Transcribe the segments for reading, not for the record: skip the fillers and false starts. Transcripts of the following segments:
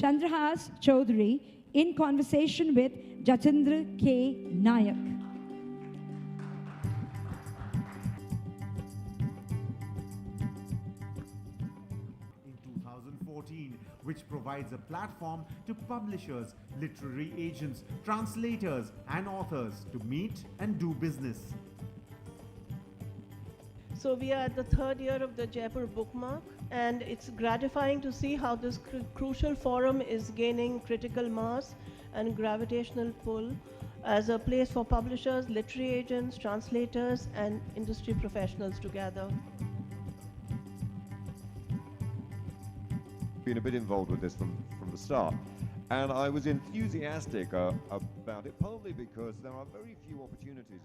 Chandrahas Choudhury in conversation with Jatindra K. Nayak. In 2014, which provides a platform to publishers, literary agents, translators and authors to meet and do business. So we are at the third year of the Jaipur Bookmark, and it's gratifying to see how this crucial forum is gaining critical mass and gravitational pull as a place for publishers, literary agents, translators, and industry professionals to gather. Been a bit involved with this from the start, and I was enthusiastic about it, partly because there are very few opportunities.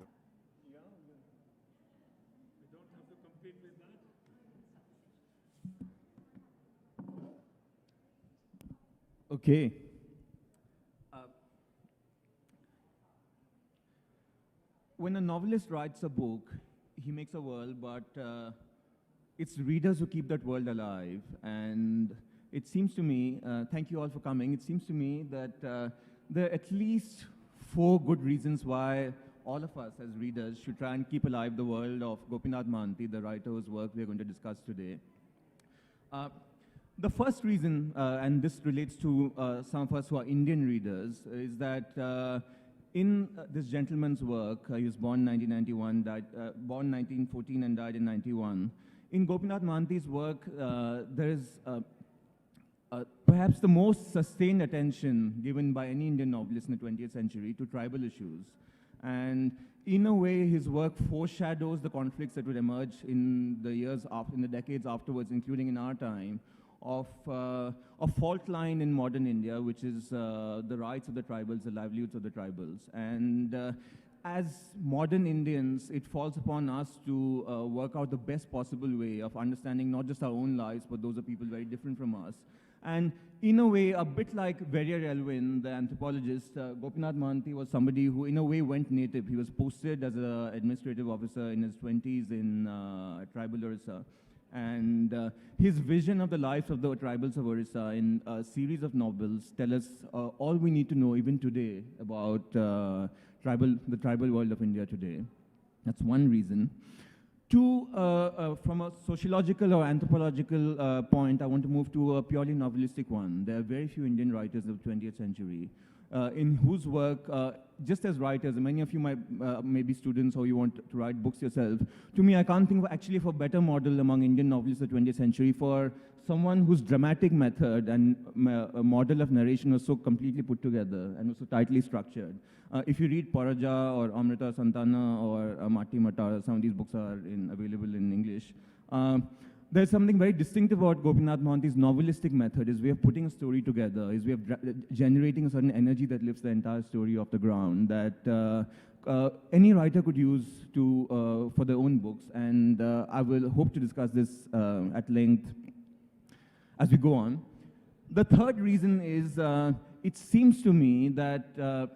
Okay. When a novelist writes a book, he makes a world, but it's readers who keep that world alive. And it seems to me, thank you all for coming, it seems to me that there are at least 4 good reasons why all of us as readers should try and keep alive the world of Gopinath Mohanty, the writer whose work we are going to discuss today. The first reason, and this relates to some of us who are Indian readers, is that in this gentleman's work, he was born 1991, born 1914 and died in 91. In Gopinath Mohanty's work, there is perhaps the most sustained attention given by any Indian novelist in the 20th century to tribal issues. And in a way, his work foreshadows the conflicts that would emerge in the years after, in the decades afterwards, including in our time, of a fault line in modern India, which is the rights of the tribals, the livelihoods of the tribals. And as modern Indians, it falls upon us to work out the best possible way of understanding not just our own lives, but those of people very different from us. And in a way, a bit like Verrier Elwin, the anthropologist, Gopinath Mohanty was somebody who in a way went native. He was posted as an administrative officer in his 20s in tribal Orissa. And his vision of the lives of the tribals of Orissa in a series of novels tell us all we need to know even today about the tribal world of India today. That's one reason. 2, from a sociological or anthropological point, I want to move to a purely novelistic one. There are very few Indian writers of the 20th century in whose work, just as writers, and many of you may be students or you want to write books yourself, to me I can't think of actually for a better model among Indian novelists of the 20th century for someone whose dramatic method and model of narration was so completely put together and was so tightly structured. If you read Paraja or Amrita Santana or Mati Mata, some of these books are available in English. There's something very distinctive about Gopinath Mohanty's novelistic method, his way of putting a story together, his way of generating a certain energy that lifts the entire story off the ground, that any writer could use for their own books. And I will hope to discuss this at length as we go on. The third reason is it seems to me that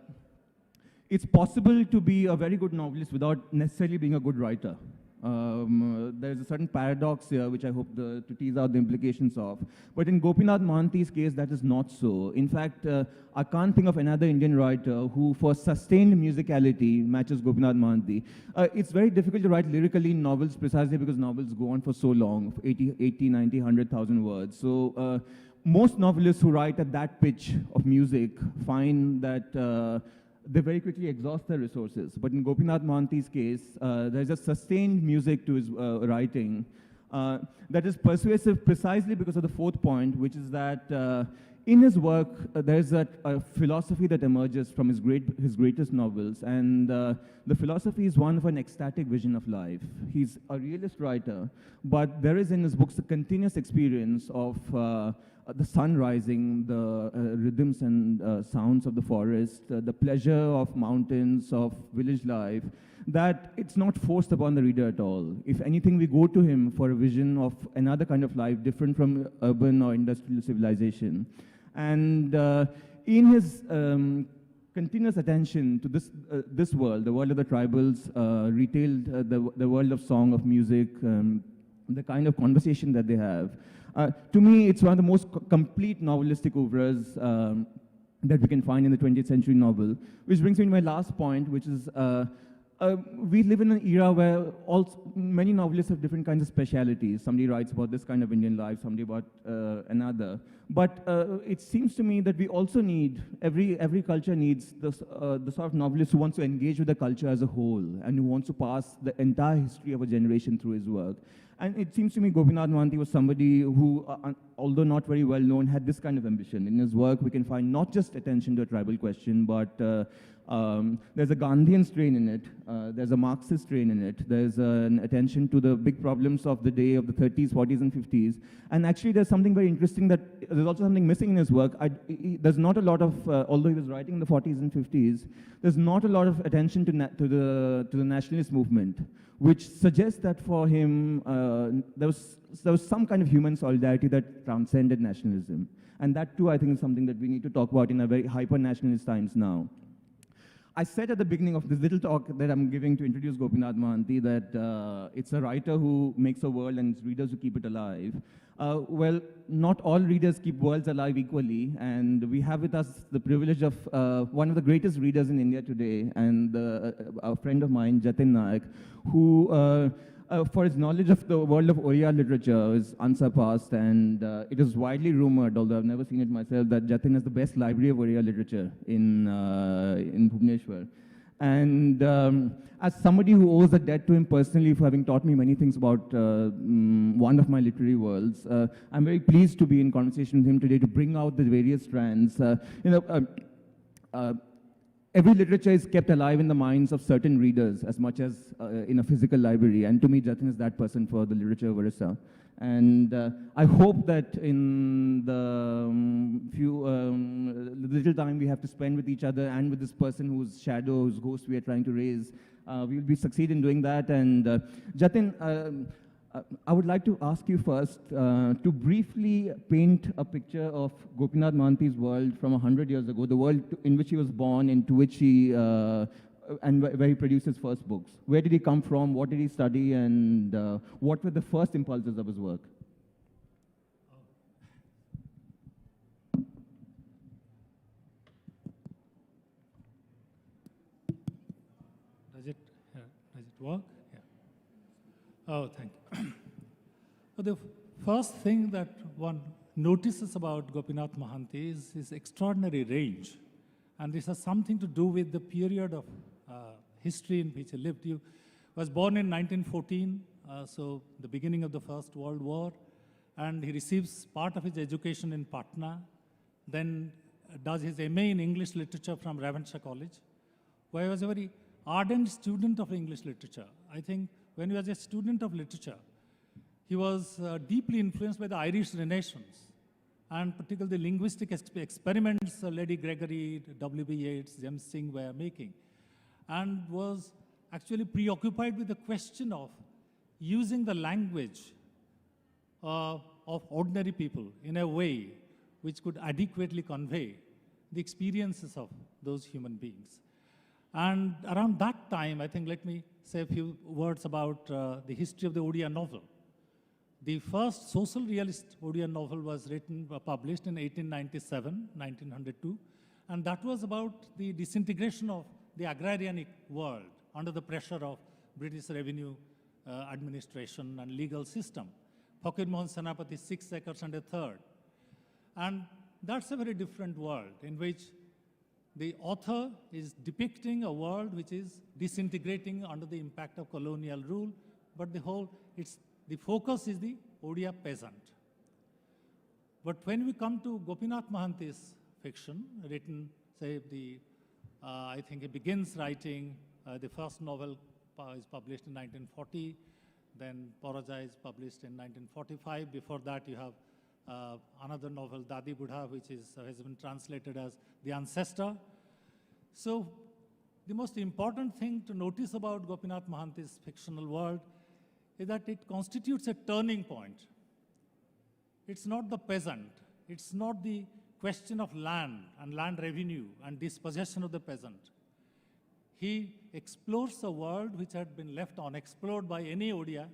it's possible to be a very good novelist without necessarily being a good writer. There's a certain paradox here, which I hope to tease out the implications of. But in Gopinath Mohanty's case, that is not so. In fact, I can't think of another Indian writer who, for sustained musicality, matches Gopinath Mohanty. It's very difficult to write lyrically in novels precisely because novels go on for so long, 80, 90, 100,000 words. So most novelists who write at that pitch of music find that they very quickly exhaust their resources. But in Gopinath Mohanty's case, there's a sustained music to his writing that is persuasive precisely because of the 4th point, which is that in his work, there's a philosophy that emerges from his greatest novels. And the philosophy is one of an ecstatic vision of life. He's a realist writer, but there is in his books a continuous experience of the sun rising, the rhythms and sounds of the forest, the pleasure of mountains, of village life, that it's not forced upon the reader at all. If anything, we go to him for a vision of another kind of life different from urban or industrial civilization. And in his continuous attention to this world, the world of the tribals, retailed the world of song, of music, the kind of conversation that they have. To me, it's one of the most complete novelistic oeuvres that we can find in the 20th century novel, which brings me to my last point, which is we live in an era where many novelists have different kinds of specialities. Somebody writes about this kind of Indian life, somebody about another. But it seems to me that we also need, every culture needs the sort of novelist who wants to engage with the culture as a whole and who wants to pass the entire history of a generation through his work. And it seems to me Gopinath Mohanty was somebody who, although not very well known, had this kind of ambition. In his work, we can find not just attention to a tribal question, but there's a Gandhian strain in it, there's a Marxist strain in it, there's an attention to the big problems of the day of the 30s, 40s, and 50s. And actually, there's something very interesting that there's also something missing in his work. There's not a lot of, although he was writing in the 40s and 50s, there's not a lot of attention to the nationalist movement, which suggests that for him, there was some kind of human solidarity that transcended nationalism. And that too, I think, is something that we need to talk about in a very hyper-nationalist times now. I said at the beginning of this little talk that I'm giving to introduce Gopinath Mohanty that it's a writer who makes a world and it's readers who keep it alive. Well, not all readers keep worlds alive equally, and we have with us the privilege of one of the greatest readers in India today, and a friend of mine, Jatindra K, who for his knowledge of the world of Oriya literature is unsurpassed, and it is widely rumored, although I've never seen it myself, that Jatin has the best library of Oriya literature in Bhubaneswar. And as somebody who owes a debt to him personally for having taught me many things about one of my literary worlds, I'm very pleased to be in conversation with him today to bring out the various strands. Every literature is kept alive in the minds of certain readers as much as in a physical library. And to me, Jatin is that person for the literature of Orissa. And I hope that in the little time we have to spend with each other and with this person whose shadow, whose ghost we are trying to raise, we will succeed in doing that. And Jatin, I would like to ask you first to briefly paint a picture of Gopinath Mohanty's world from 100 years ago, the world in which he was born, into which he, and where he produced his first books. Where did he come from? What did he study? And what were the first impulses of his work? Does it work? Yeah. Oh, thank you. So the first thing that one notices about Gopinath Mohanty is his extraordinary range. And this has something to do with the period of history in which he lived. He was born in 1914, so the beginning of the First World War, and he receives part of his education in Patna, then does his MA in English literature from Ravenshaw College, where he was a very ardent student of English literature. I think when he was a student of literature, he was deeply influenced by the Irish Renaissance, and particularly the linguistic experiments Lady Gregory, W.B. Yeats, James Singh were making, and was actually preoccupied with the question of using the language of ordinary people in a way which could adequately convey the experiences of those human beings. And around that time, I think, let me say a few words about the history of the Odia novel. The first social realist Odia novel was published in 1897, 1902, and that was about the disintegration of the agrarian world under the pressure of British revenue administration and legal system. Fakir Mohan Senapati's 6 acres and a third. And that's a very different world in which the author is depicting a world which is disintegrating under the impact of colonial rule, but the focus is the Odia peasant. But when we come to Gopinath Mohanty's fiction, written, say, I think he begins writing, the first novel is published in 1940, then Paraja is published in 1945. Before that, you have another novel, Dadi Budha, which has been translated as The Ancestor. So the most important thing to notice about Gopinath Mohanty's fictional world is that it constitutes a turning point. It's not the peasant. It's not the question of land and land revenue and dispossession of the peasant. He explores a world which had been left unexplored by any Odia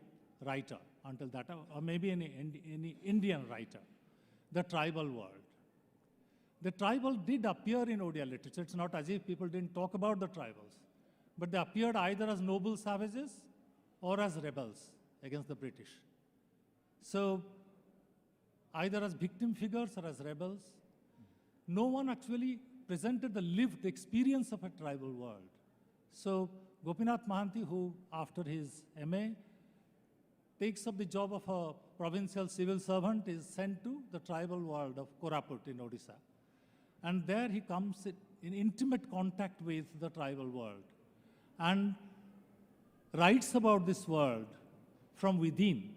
writer until that, or maybe any Indian writer, the tribal world. The tribal did appear in Odia literature. It's not as if people didn't talk about the tribals, but they appeared either as noble savages or as rebels against the British. So either as victim figures or as rebels. No one actually presented the lived experience of a tribal world. So Gopinath Mohanty, who after his MA takes up the job of a provincial civil servant, is sent to the tribal world of Koraput in Odisha. And there he comes in intimate contact with the tribal world and writes about this world from within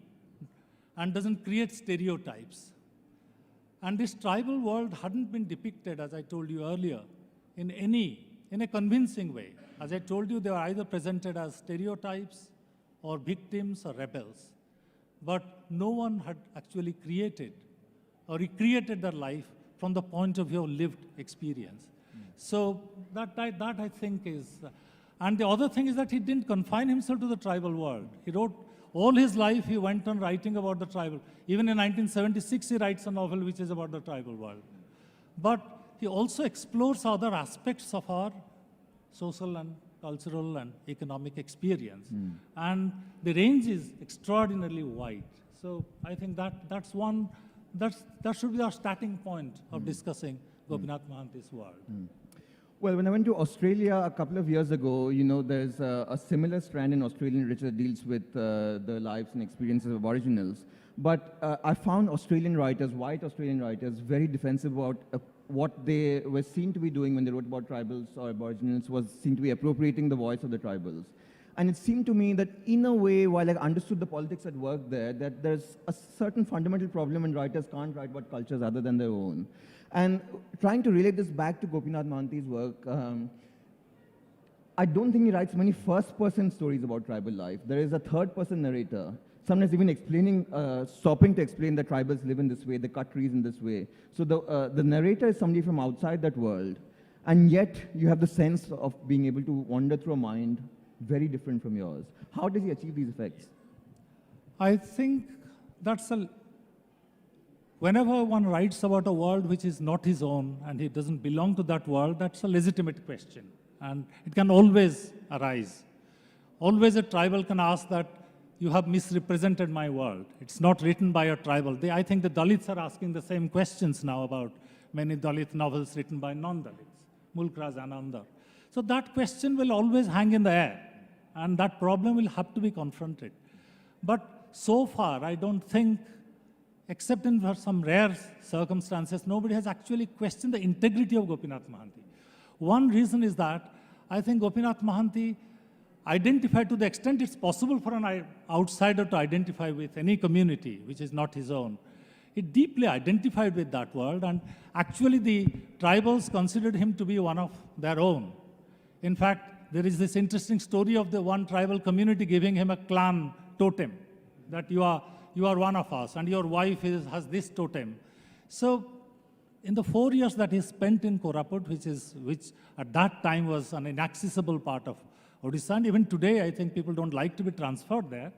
and doesn't create stereotypes. And this tribal world hadn't been depicted, as I told you earlier, in a convincing way. As I told you, they were either presented as stereotypes or victims or rebels. But no one had actually created or recreated their life from the point of view of lived experience. So that I think is, and the other thing is that he didn't confine himself to the tribal world. He wrote, all his life he went on writing about the tribal. Even in 1976 he writes a novel which is about the tribal world. But he also explores other aspects of our social and cultural and economic experience. And the range is extraordinarily wide. So I think that should be our starting point of discussing Gopinath Mohanty's world. Well, when I went to Australia a couple of years ago, you know, there's a similar strand in Australian literature that deals with the lives and experiences of Aboriginals. But I found Australian writers, white Australian writers, very defensive about what they were seen to be doing when they wrote about tribals or Aboriginals was seen to be appropriating the voice of the tribals. And it seemed to me that in a way, while I understood the politics at work there, that there's a certain fundamental problem when writers can't write about cultures other than their own. And trying to relate this back to Gopinath Mohanty's work, I don't think he writes many first-person stories about tribal life. There is a third-person narrator, sometimes even explaining, stopping to explain that tribals live in this way, they cut trees in this way. So the narrator is somebody from outside that world, and yet you have the sense of being able to wander through a mind very different from yours. How does he achieve these effects? I think whenever one writes about a world which is not his own and he doesn't belong to that world, that's a legitimate question. And it can always arise. Always a tribal can ask that, you have misrepresented my world. It's not written by a tribal. I think the Dalits are asking the same questions now about many Dalit novels written by non-Dalits, Mulk Raj Anandar. So that question will always hang in the air, and that problem will have to be confronted. But so far, I don't think, except in some rare circumstances, nobody has actually questioned the integrity of Gopinath Mohanty. One reason is that I think Gopinath Mohanty identified, to the extent it's possible for an outsider to identify with any community which is not his own, he deeply identified with that world, and actually the tribals considered him to be one of their own. In fact, there is this interesting story of the one tribal community giving him a clan totem, that you are one of us, and your wife has this totem. So in the 4 years that he spent in Koraput, which at that time was an inaccessible part of Odisha, and even today I think people don't like to be transferred there.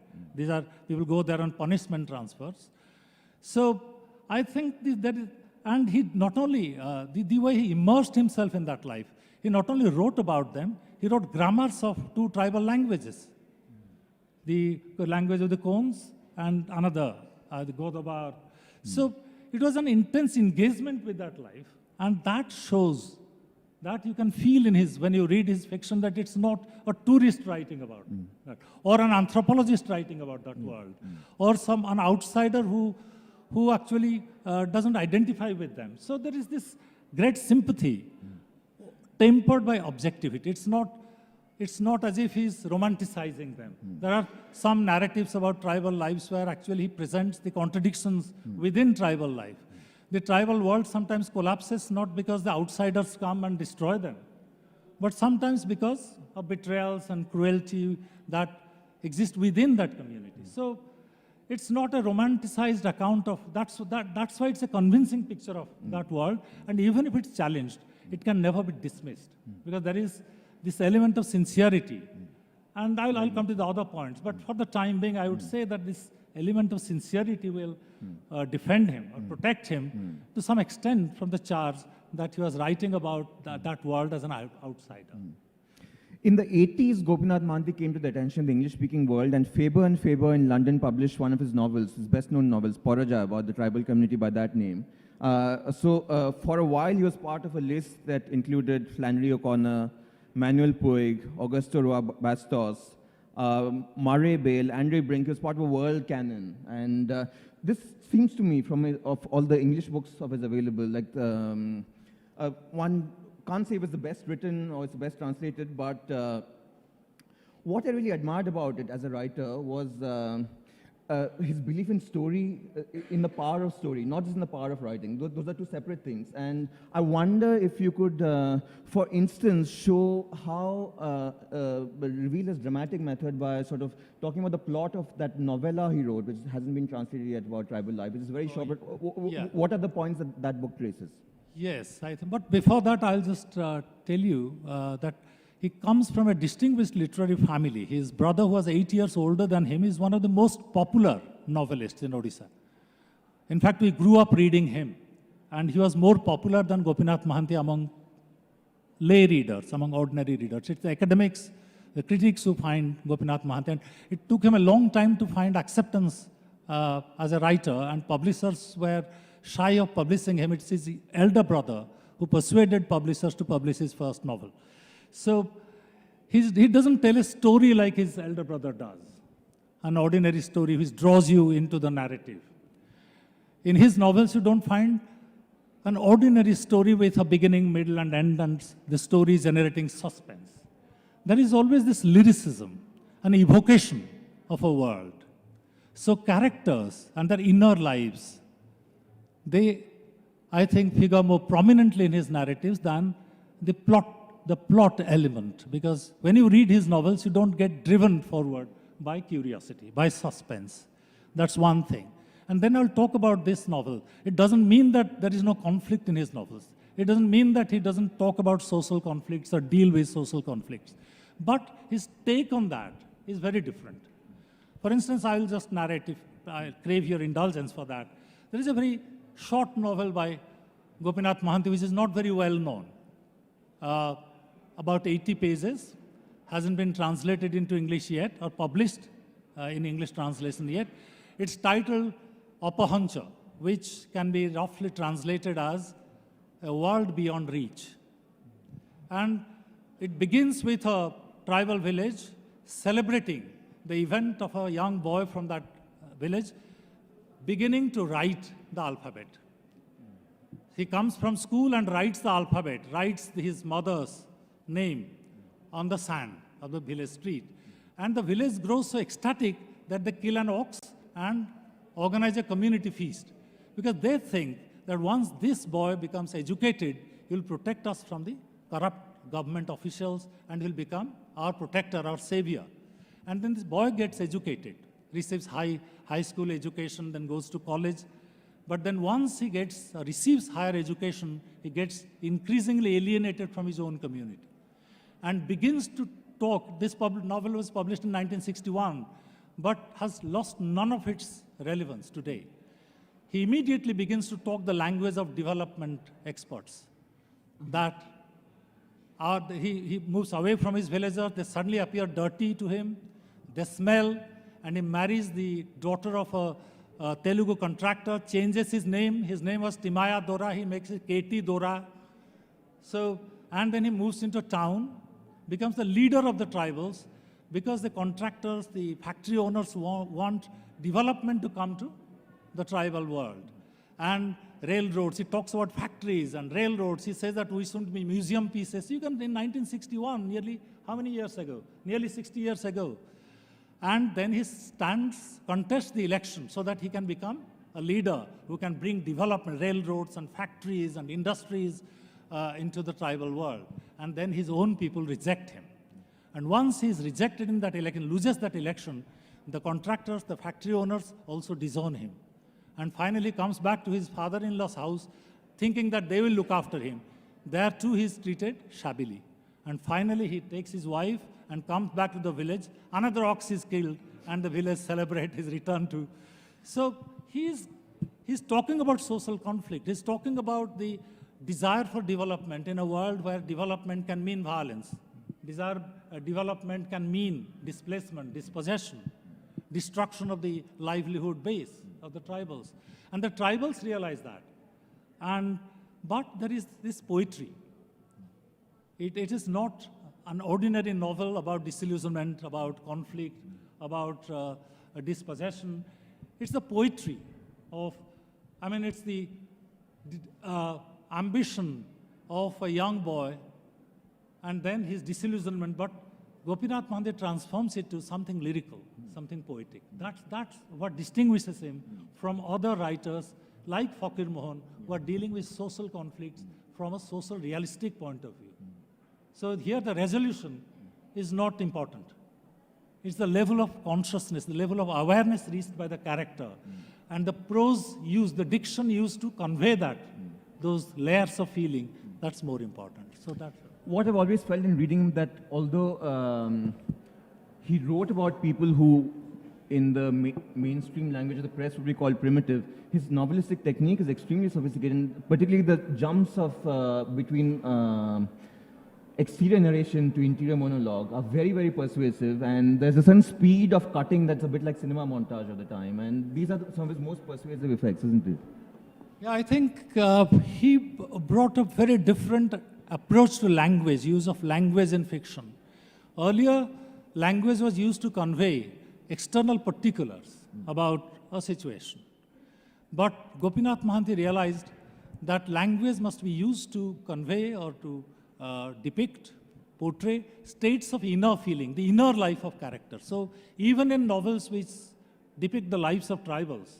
People go there on punishment transfers. So I think and he not only, the way he immersed himself in that life, he not only wrote about them, he wrote grammars of 2 tribal languages. The language of the Kones and another, the Godabar. So it was an intense engagement with that life, and that shows, that you can feel in when you read his fiction, that it's not a tourist writing about that, or an anthropologist writing about that world, or an outsider who actually doesn't identify with them. So there is this great sympathy, tempered by objectivity. It's not as if he's romanticizing them. There are some narratives about tribal lives where actually he presents the contradictions within tribal life. The tribal world sometimes collapses not because the outsiders come and destroy them, but sometimes because of betrayals and cruelty that exist within that community. So it's not a romanticized account of, that's why it's a convincing picture of that world, and even if it's challenged, it can never be dismissed, because there is this element of sincerity. And I'll come to the other points, but for the time being, I would say that this element of sincerity will defend him or protect him to some extent from the charge that he was writing about that world as an outsider. In the 80s, Gopinath Mohanty came to the attention of the English-speaking world, and Faber and Faber in London published one of his novels, his best-known novels, Poraja, about the tribal community by that name. For a while, he was part of a list that included Flannery O'Connor, Manuel Puig, Augusto Roa Bastos, Murray Bale, Andre Brink. He was part of a world canon. And this seems to me, of all the English books of his available, like one can't say it was the best written or it's the best translated, but what I really admired about it as a writer was his belief in story, in the power of story, not just in the power of writing. Those are two separate things. And I wonder if you could, for instance, show how, reveal his dramatic method by sort of talking about the plot of that novella he wrote, which hasn't been translated yet, about tribal life, which is very short, but what are the points that that book traces? Yes, I think, but before that, I'll just tell you that he comes from a distinguished literary family. His brother, who was 8 years older than him, is one of the most popular novelists in Odisha. In fact, we grew up reading him, and he was more popular than Gopinath Mohanty among lay readers, among ordinary readers. It's the academics, the critics who find Gopinath Mohanty, and it took him a long time to find acceptance as a writer, and publishers were shy of publishing him. It's his elder brother who persuaded publishers to publish his first novel. So he doesn't tell a story like his elder brother does, an ordinary story which draws you into the narrative. In his novels, you don't find an ordinary story with a beginning, middle, and end, and the story generating suspense. There is always this lyricism, an evocation of a world. So characters and their inner lives, they, I think, figure more prominently in his narratives than the plot element. Because when you read his novels, you don't get driven forward by curiosity, by suspense. That's one thing. And then I'll talk about this novel. It doesn't mean that there is no conflict in his novels. It doesn't mean that he doesn't talk about social conflicts or deal with social conflicts. But his take on that is very different. For instance, I'll just narrate, if I crave your indulgence for that. There is a very short novel by Gopinath Mohanty, which is not very well known. About 80 pages, hasn't been translated into English yet, or published in English translation yet. It's titled Apahancha, which can be roughly translated as a world beyond reach. And it begins with a tribal village celebrating the event of a young boy from that village beginning to write the alphabet. He comes from school and writes the alphabet, writes his mother's name on the sand of the village street. And the village grows so ecstatic that they kill an ox and organize a community feast. Because they think that once this boy becomes educated, he will protect us from the corrupt government officials and he'll become our protector, our savior. And then this boy gets educated, receives high school education, then goes to college. But then once he receives higher education, he gets increasingly alienated from his own community and begins to talk. This novel was published in 1961, but has lost none of its relevance today. He immediately begins to talk the language of development experts. That he moves away from his villagers, they suddenly appear dirty to him, they smell, and he marries the daughter of a Telugu contractor, changes his name. His name was Timaya Dora, he makes it Katie Dora. So, and then he moves into town, becomes the leader of the tribals, because the contractors, the factory owners want development to come to the tribal world. And railroads, he talks about factories and railroads. He says that we shouldn't be museum pieces. You can, in 1961, nearly, how many years ago? Nearly 60 years ago. And then he contests the election so that he can become a leader who can bring development, railroads and factories and industries into the tribal world. And then his own people reject him. And once he's rejected in that election, loses that election, the contractors, the factory owners also disown him. And finally comes back to his father-in-law's house, thinking that they will look after him. There too he is treated shabbily. And finally he takes his wife and comes back to the village. Another ox is killed, and the village celebrate his return to. So he's talking about social conflict. He's talking about the desire for development in a world where development can mean violence. Development can mean displacement, dispossession, destruction of the livelihood base of the tribals. And the tribals realize that. But there is this poetry. It is not an ordinary novel about disillusionment, about conflict, about dispossession. It's the poetry of, it's the ambition of a young boy and then his disillusionment. But Gopinath Mohanty transforms it to something lyrical, something poetic. That's what distinguishes him from other writers like Fakir Mohan, who are dealing with social conflicts from a social realistic point of view. So here the resolution is not important. It's the level of consciousness, the level of awareness reached by the character, and the prose used, the diction used to convey that, those layers of feeling, that's more important. So that's what I've always felt in reading him, that although he wrote about people who in the mainstream language of the press would be called primitive, his novelistic technique is extremely sophisticated, and particularly the jumps of between exterior narration to interior monologue are very, very persuasive, and there's a certain speed of cutting that's a bit like cinema montage of the time, and these are some of his most persuasive effects, isn't it? Yeah, I think he brought a very different approach to language, use of language in fiction. Earlier, language was used to convey external particulars about a situation. But Gopinath Mohanty realized that language must be used to convey or to depict, portray states of inner feeling, the inner life of characters. So even in novels which depict the lives of tribals,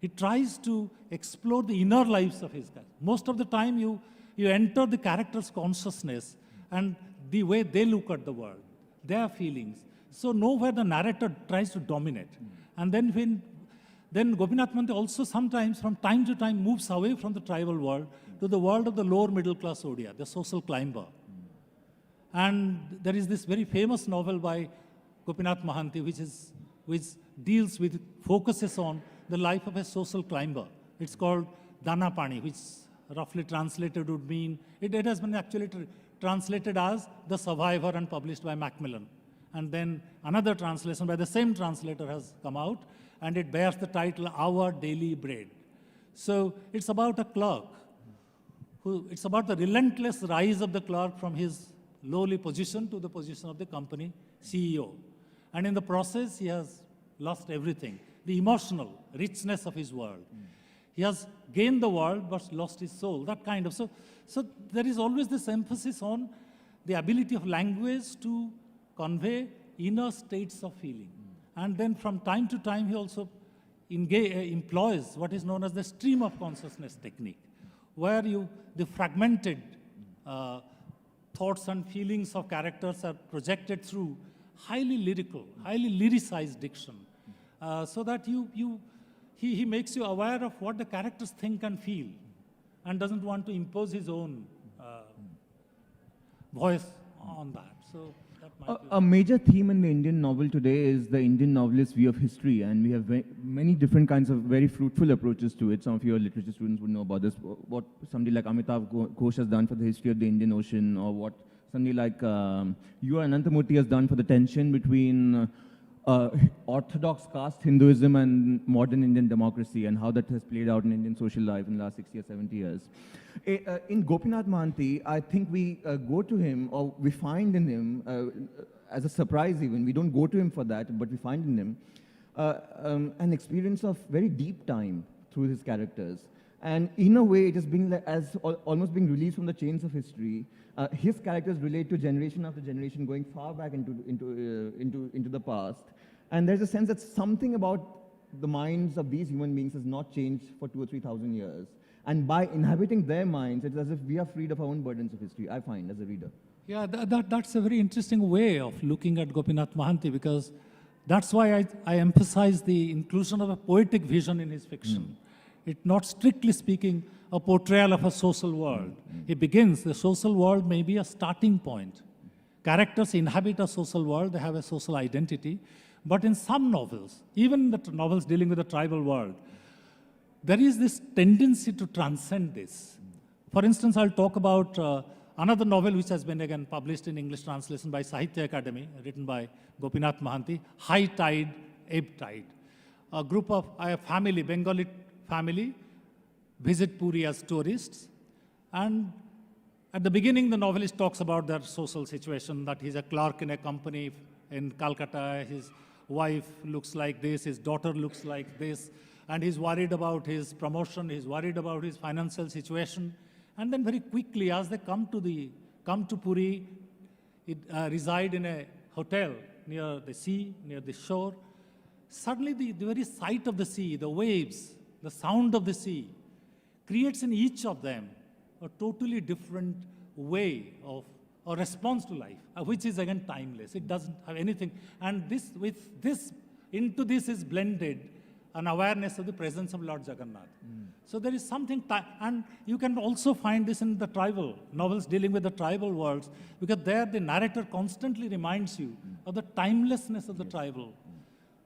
he tries to explore the inner lives of his characters. Most of the time you enter the character's consciousness and the way they look at the world, their feelings. So nowhere the narrator tries to dominate. And then Gopinath Mohanty also sometimes from time to time moves away from the tribal world to the world of the lower middle class Odia, the social climber. And there is this very famous novel by Gopinath Mohanty which focuses on the life of a social climber. It's called Dana Pani, which roughly translated would mean, it has been actually translated as The Survivor and published by Macmillan. And then another translation by the same translator has come out, and it bears the title Our Daily Bread. So it's about a clerk, it's about the relentless rise of the clerk from his lowly position to the position of the company CEO. And in the process, he has lost everything, the emotional richness of his world. He has gained the world but lost his soul, that kind of. So there is always this emphasis on the ability of language to convey inner states of feeling. And then from time to time, he also employs what is known as the stream of consciousness technique, where the fragmented thoughts and feelings of characters are projected through highly lyrical, highly lyricized diction, so that he makes you aware of what the characters think and feel, and doesn't want to impose his own voice on that. So that might a major theme in the Indian novel today is the Indian novelist's view of history, and we have many different kinds of very fruitful approaches to it. Some of your literature students would know about this. What somebody like Amitav Ghosh has done for the history of the Indian Ocean, or what somebody like U.R. Ananthamurthy has done for the tension between orthodox caste Hinduism and modern Indian democracy, and how that has played out in Indian social life in the last 60 or 70 years. In Gopinath Mohanty, I think we go to him, or we find in him, as a surprise even, we don't go to him for that, but we find in him an experience of very deep time through his characters. And in a way, it is being almost being released from the chains of history. His characters relate to generation after generation, going far back into the past. And there's a sense that something about the minds of these human beings has not changed for 2,000 or 3,000 years. And by inhabiting their minds, it's as if we are freed of our own burdens of history, I find, as a reader. Yeah, that's a very interesting way of looking at Gopinath Mohanty, because that's why I emphasize the inclusion of a poetic vision in his fiction. It's not strictly speaking a portrayal of a social world. He begins, the social world may be a starting point. Characters inhabit a social world, they have a social identity, But in some novels, even the novels dealing with the tribal world, there is this tendency to transcend this. For instance, I'll talk about another novel which has been again published in English translation by Sahitya Academy, written by Gopinath Mohanty, High Tide, Ebb Tide. A family, Bengali family, visit Puri as tourists. And at the beginning, the novelist talks about their social situation, that he's a clerk in a company in Calcutta, his wife looks like this, his daughter looks like this, and he's worried about his promotion, he's worried about his financial situation. And then very quickly, as they come to Puri, reside in a hotel near the sea, near the shore, suddenly the very sight of the sea, the waves, the sound of the sea, creates in each of them a totally different way of or response to life, which is again timeless. It doesn't have anything. And into this is blended an awareness of the presence of Lord Jagannath. So there is something, and you can also find this in the tribal novels dealing with the tribal worlds, because there the narrator constantly reminds you of the timelessness of the tribal,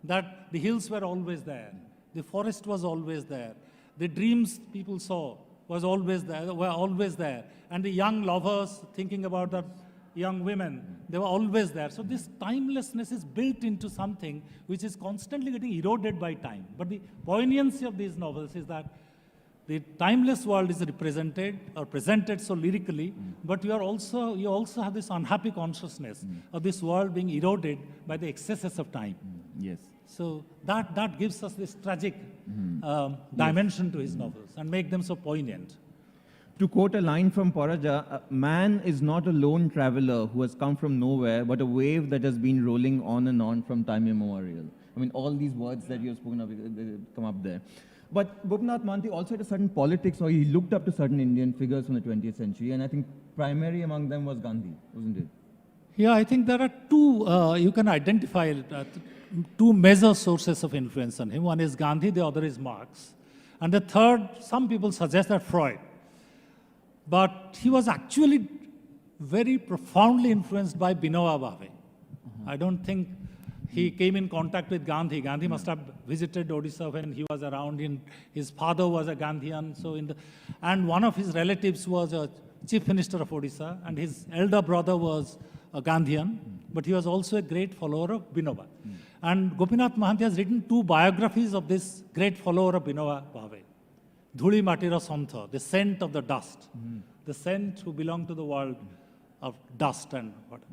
that the hills were always there, the forest was always there, the dreams people saw were always there, and the young lovers thinking about the young women, they were always there. So this timelessness is built into something which is constantly getting eroded by time. But the poignancy of these novels is that the timeless world is represented or presented so lyrically, but you also have this unhappy consciousness of this world being eroded by the excesses of time. Yes. So that gives us this tragic dimension to his novels and make them so poignant. To quote a line from Paraja, man is not a lone traveler who has come from nowhere, but a wave that has been rolling on and on from time immemorial. I mean, all these words that you have spoken of come up there. But Gopinath Mohanty also had a certain politics, or he looked up to certain Indian figures from the 20th century, and I think primary among them was Gandhi, wasn't it? Yeah, I think there are two, you can identify two major sources of influence on him. One is Gandhi, the other is Marx. And the third, some people suggest that Freud. But he was actually very profoundly influenced by Binoba Bhave. I don't think he came in contact with Gandhi. Gandhi must have visited Odisha when he was around. His father was a Gandhian. And one of his relatives was a chief minister of Odisha, and his elder brother was a Gandhian, but he was also a great follower of Binoba. And Gopinath Mohanty has written two biographies of this great follower of Binoba Bhave. Dhuli Matira Santha, the scent of the dust, the scent who belonged to the world of dust and whatever.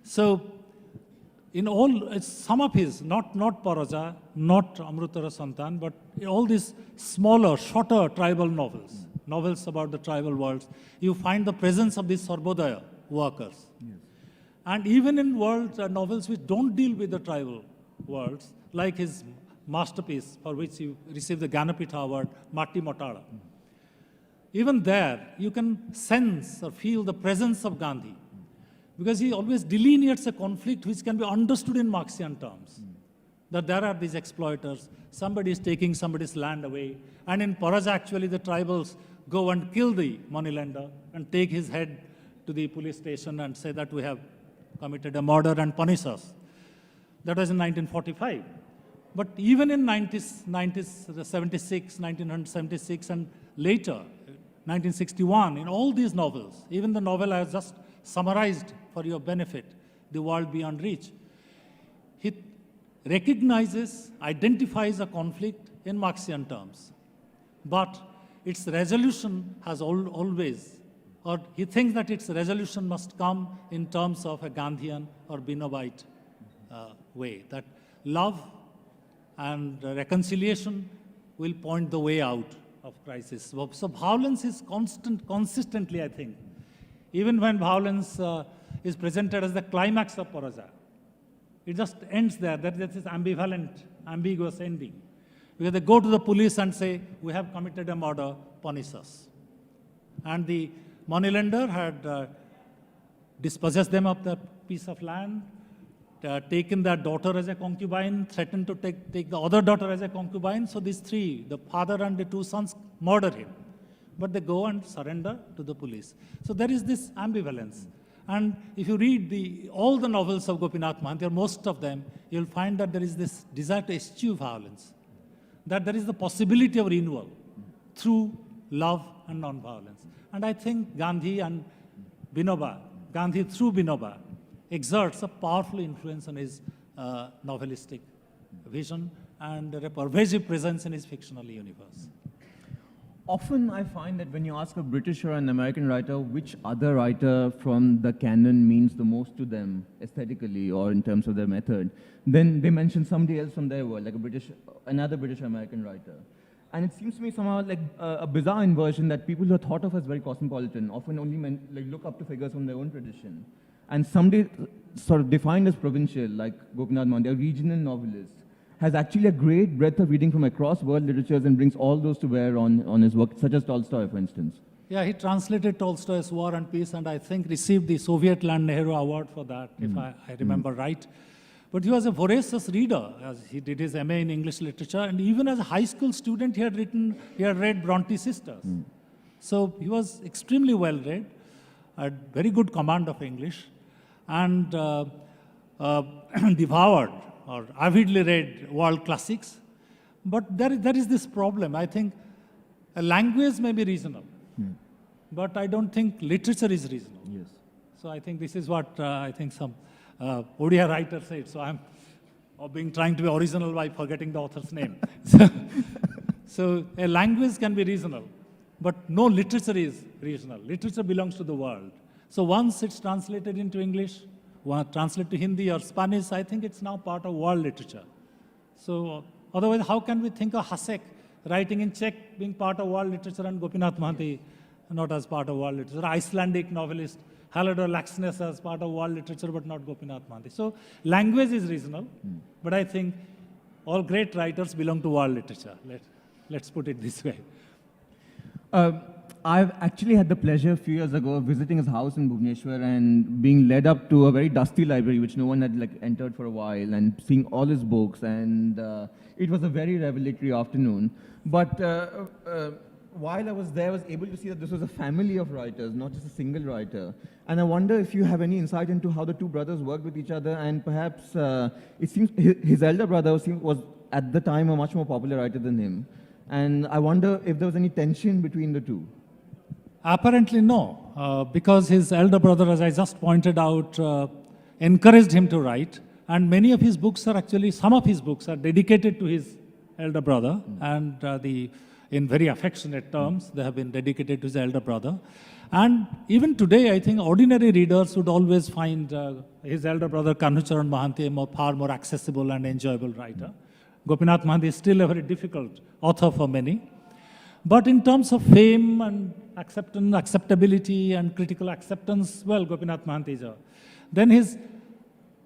So, in all, some of his, not Paraja, not Amrutara Santan, but all these smaller, shorter tribal novels about the tribal worlds, you find the presence of these Sarvodaya workers. Yes. And even in novels which don't deal with the tribal worlds, like his masterpiece for which he received the Ganapitha Award, Matti Motara. Even there, you can sense or feel the presence of Gandhi, because he always delineates a conflict which can be understood in Marxian terms. That there are these exploiters, somebody is taking somebody's land away, and in Paraja actually the tribals go and kill the moneylender and take his head to the police station and say that we have committed a murder and punish us. That was in 1945. But even in 1976, and later, 1961, in all these novels, even the novel I have just summarized for your benefit, The World Beyond Reach, he recognizes, identifies a conflict in Marxian terms. But its resolution has always, or he thinks that its resolution must come in terms of a Gandhian or Binobite way, that love and reconciliation will point the way out of crisis. So violence is consistently, I think. Even when violence is presented as the climax of Paraja, it just ends there. That is ambivalent, ambiguous ending. Because they go to the police and say, we have committed a murder, punish us. And the moneylender had dispossessed them of the piece of land, taken their daughter as a concubine, threatened to take the other daughter as a concubine. So these three, the father and the two sons, murder him. But they go and surrender to the police. So there is this ambivalence. And if you read all the novels of Gopinath Mohanty, or most of them, you'll find that there is this desire to eschew violence, that there is the possibility of renewal through love and non-violence. And I think Gandhi and Gandhi through Vinoba, exerts a powerful influence on his novelistic vision and a pervasive presence in his fictional universe. Often I find that when you ask a British or an American writer which other writer from the canon means the most to them aesthetically or in terms of their method, then they mention somebody else from their world, like another British or American writer. And it seems to me somehow like a bizarre inversion that people who are thought of as very cosmopolitan often only look up to figures from their own tradition. And somebody sort of defined as provincial, like Gopinath Mohanty, a regional novelist, has actually a great breadth of reading from across world literatures and brings all those to bear on his work, such as Tolstoy, for instance. Yeah, he translated Tolstoy's War and Peace, and I think received the Soviet Land Nehru Award for that, if I remember right. But he was a voracious reader, as he did his MA in English literature, and even as a high school student, he had read Bronte sisters. So he was extremely well read, had very good command of English, and devoured or avidly read world classics. But there is this problem. I think a language may be reasonable, but I don't think literature is reasonable. Yes. So I think this is what I think some Odia writer said. So I'm trying to be original by forgetting the author's name. So a language can be reasonable, but no literature is reasonable. Literature belongs to the world. So once it's translated into English, translated to Hindi or Spanish, I think it's now part of world literature. So otherwise, how can we think of Hasek writing in Czech being part of world literature and Gopinath Mohanty not as part of world literature? Icelandic novelist Halldór Laxness as part of world literature but not Gopinath Mohanty. So language is reasonable, but I think all great writers belong to world literature. Let's put it this way. I've actually had the pleasure a few years ago of visiting his house in Bhubaneswar and being led up to a very dusty library which no one had entered for a while and seeing all his books, and it was a very revelatory afternoon. But while I was there, I was able to see that this was a family of writers, not just a single writer. And I wonder if you have any insight into how the two brothers worked with each other, and perhaps it seems his elder brother was at the time a much more popular writer than him. And I wonder if there was any tension between the two. Apparently no, because his elder brother, as I just pointed out, encouraged him to write, and many of his books are actually, some of his books are dedicated to his elder brother, and in very affectionate terms, they have been dedicated to his elder brother. And even today, I think ordinary readers would always find his elder brother Kanucharan Mohanty a far more accessible and enjoyable writer. Gopinath Mohanty is still a very difficult author for many. But in terms of fame and acceptability and critical acceptance, well, Gopinath Mohanty is Then his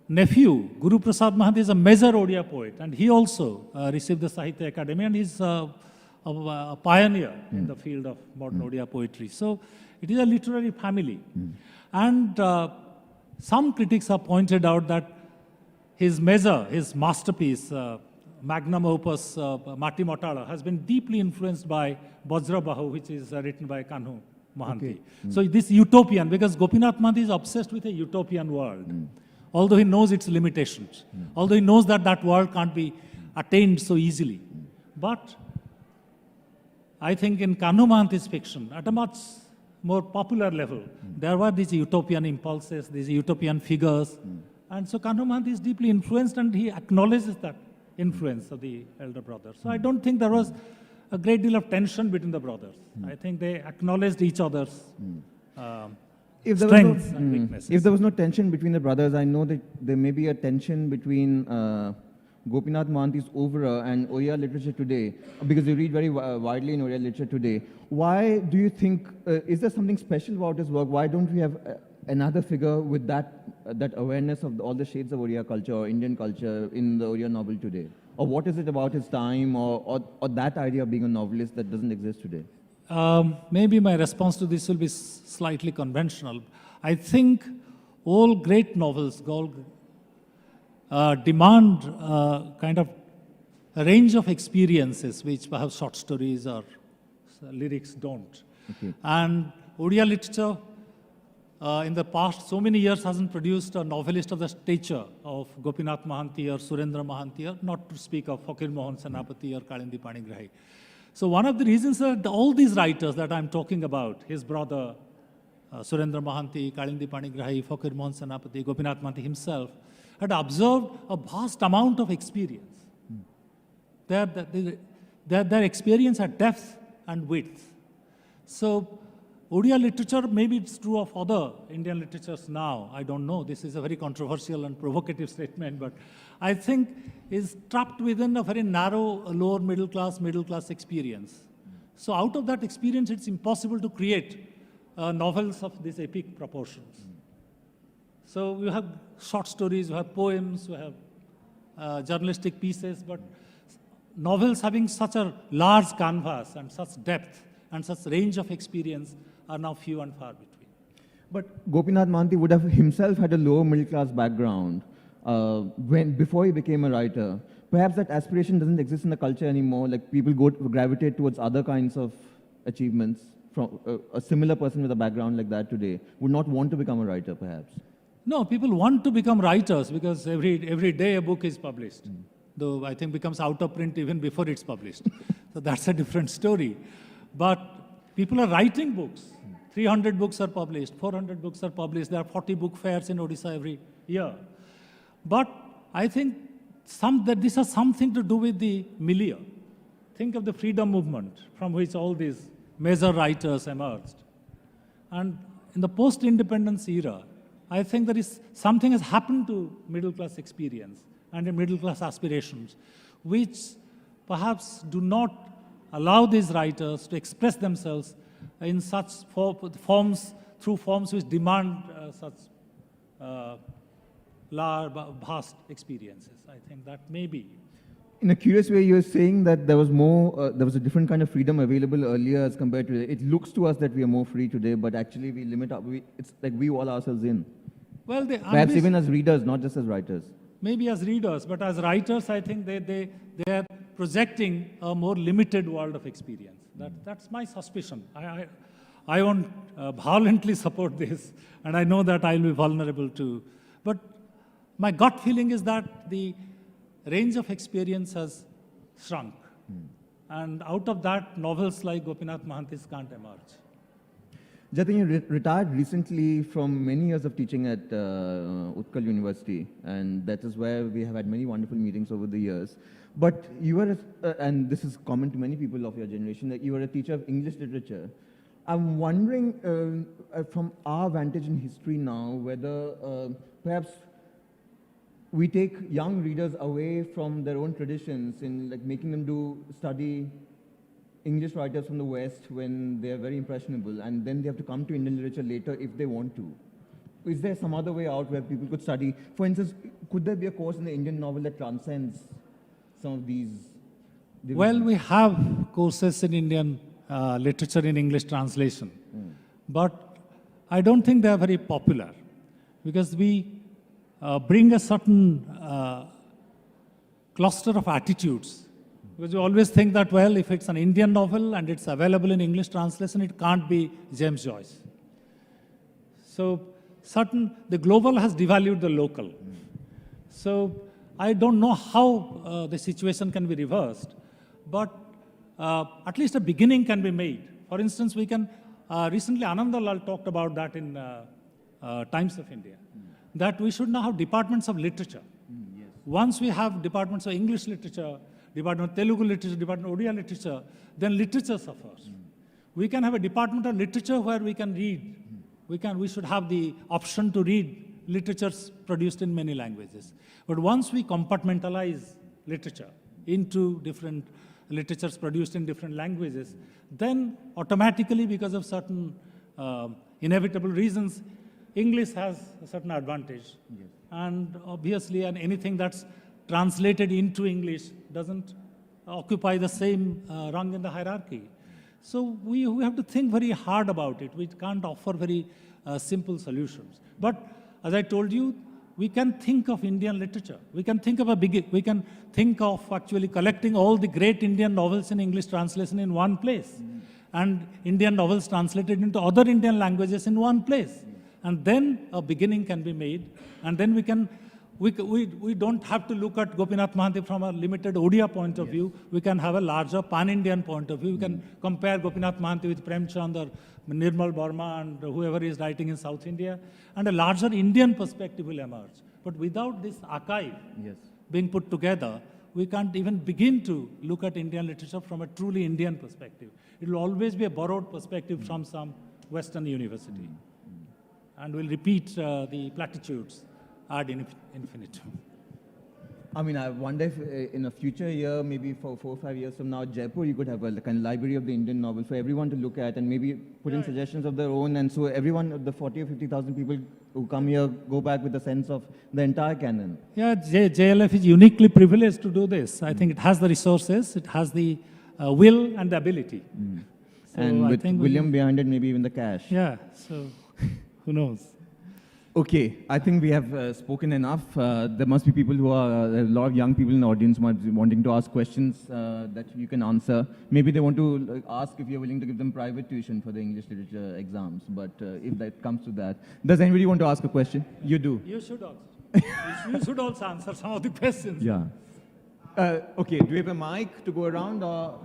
nephew, Guru Prasad Mohanty, is a major Odia poet, and he also received the Sahitya Academy, and he's a pioneer in the field of modern Odia poetry. So it is a literary family. And some critics have pointed out that his masterpiece, magnum opus, Mati Motala, has been deeply influenced by Vajrabahu, which is written by Kanhu Mohanty. So this utopian, because Gopinath Mohanty is obsessed with a utopian world, although he knows its limitations, although he knows that that world can't be attained so easily. But I think in Kanhu Mohanty's fiction, at a much more popular level, there were these utopian impulses, these utopian figures. And so Kanhu Mohanty is deeply influenced, and he acknowledges that influence of the elder brother. So I don't think there was a great deal of tension between the brothers. I think they acknowledged each other's strengths and weaknesses. If there was no tension between the brothers, I know that there may be a tension between Gopinath Mohanty's oeuvre and Odia literature today, because you read very widely in Odia literature today. Why do you think, is there something special about his work? Why don't we have another figure with that awareness of all the shades of Odia culture or Indian culture in the Odia novel today? Or what is it about his time or that idea of being a novelist that doesn't exist today? Maybe my response to this will be slightly conventional. I think all great novels demand kind of a range of experiences which perhaps short stories or lyrics don't. And Odia literature in the past so many years hasn't produced a novelist of the stature of Gopinath Mohanty or Surendra Mohanty, or not to speak of Fakir Mohan Senapati or Kalindi Panigrahi. So one of the reasons that all these writers that I'm talking about, his brother, Surendra Mohanty, Kalindi Panigrahi, Fakir Mohan Senapati, Gopinath Mohanty himself, had observed a vast amount of experience. Their experience had depth and width. So Odia literature, maybe it's true of other Indian literatures now, I don't know, this is a very controversial and provocative statement, but I think is trapped within a very narrow lower middle class experience. So out of that experience, it's impossible to create novels of these epic proportions. So we have short stories, we have poems, we have journalistic pieces, but novels having such a large canvas and such depth and such range of experience are now few and far between. But Gopinath Mohanty would have himself had a lower middle class background before he became a writer. Perhaps that aspiration doesn't exist in the culture anymore, like people gravitate towards other kinds of achievements. From a similar person with a background like that today would not want to become a writer, perhaps. No, people want to become writers because every day a book is published. Though I think becomes out of print even before it's published. So that's a different story. But people are writing books. 300 books are published, 400 books are published. There are 40 book fairs in Odisha every year. But I think that this has something to do with the milieu. Think of the freedom movement from which all these major writers emerged. And in the post-independence era, I think there is something has happened to middle-class experience and middle-class aspirations, which perhaps do not allow these writers to express themselves in such forms which demand such large, vast experiences. I think that may be. In a curious way, you're saying that there was a different kind of freedom available earlier as compared to today. It looks to us that we are more free today, but actually we limit up. It's like we wall ourselves in. Well, perhaps even as readers, not just as writers. Maybe as readers, but as writers, I think they are projecting a more limited world of experience. That's my suspicion. I won't violently support this, and I know that I'll be vulnerable too. But my gut feeling is that the range of experience has shrunk. And out of that, novels like Gopinath Mohanty's can't emerge. Jatin, you retired recently from many years of teaching at Utkal University, and that is where we have had many wonderful meetings over the years. But you were, and this is common to many people of your generation, that you were a teacher of English literature. I'm wondering, from our vantage in history now, whether perhaps we take young readers away from their own traditions in like making them study English writers from the West when they are very impressionable, and then they have to come to Indian literature later if they want to. Is there some other way out where people could study? For instance, could there be a course in the Indian novel that transcends some of these divisions? Well, we have courses in Indian literature in English translation, but I don't think they are very popular because we bring a certain cluster of attitudes. Because you always think that, well, if it's an Indian novel and it's available in English translation, it can't be James Joyce. So the global has devalued the local. So I don't know how the situation can be reversed, but at least a beginning can be made. For instance, we can, recently Anandalal talked about that in Times of India, that we should now have departments of literature. Yes. Once we have departments of English literature, department of Telugu literature, department of Odia literature, then literature suffers. We can have a department of literature where we can read. We should have the option to read literatures produced in many languages. But once we compartmentalize literature into different literatures produced in different languages, then automatically, because of certain inevitable reasons, English has a certain advantage. Yes. And obviously, anything that's translated into English doesn't occupy the same rung in the hierarchy. So we have to think very hard about it. We can't offer very simple solutions. But as I told you, we can think of Indian literature. We can think of actually collecting all the great Indian novels in English translation in one place, and Indian novels translated into other Indian languages in one place. and then a beginning can be made, and then we don't have to look at Gopinath Mohanty from a limited Odia point of view. We can have a larger pan-Indian point of view. We can compare Gopinath Mohanty with Premchand or Nirmal Burma and whoever is writing in South India, and a larger Indian perspective will emerge. But without this archive being put together, we can't even begin to look at Indian literature from a truly Indian perspective. It will always be a borrowed perspective from some Western university. And we'll repeat the platitudes ad infinitum. I mean, I wonder if in a future year, maybe for 4 or 5 years from now, Jaipur, you could have a kind of library of the Indian novel for everyone to look at and maybe put in suggestions of their own. And so everyone, the 40 or 50,000 people who come here, go back with a sense of the entire canon. Yeah, JLF is uniquely privileged to do this. I think it has the resources, it has the will and the ability. So And I with think William behind it, maybe even the cash. Yeah, so who knows? Okay, I think we have spoken enough. There must be people who are, a lot of young people in the audience might be wanting to ask questions that you can answer. Maybe they want to ask if you're willing to give them private tuition for the English literature exams, but if that comes to that. Does anybody want to ask a question? You do. You should also. You should also answer some of the questions. Yeah. Okay, do we have a mic to go around or?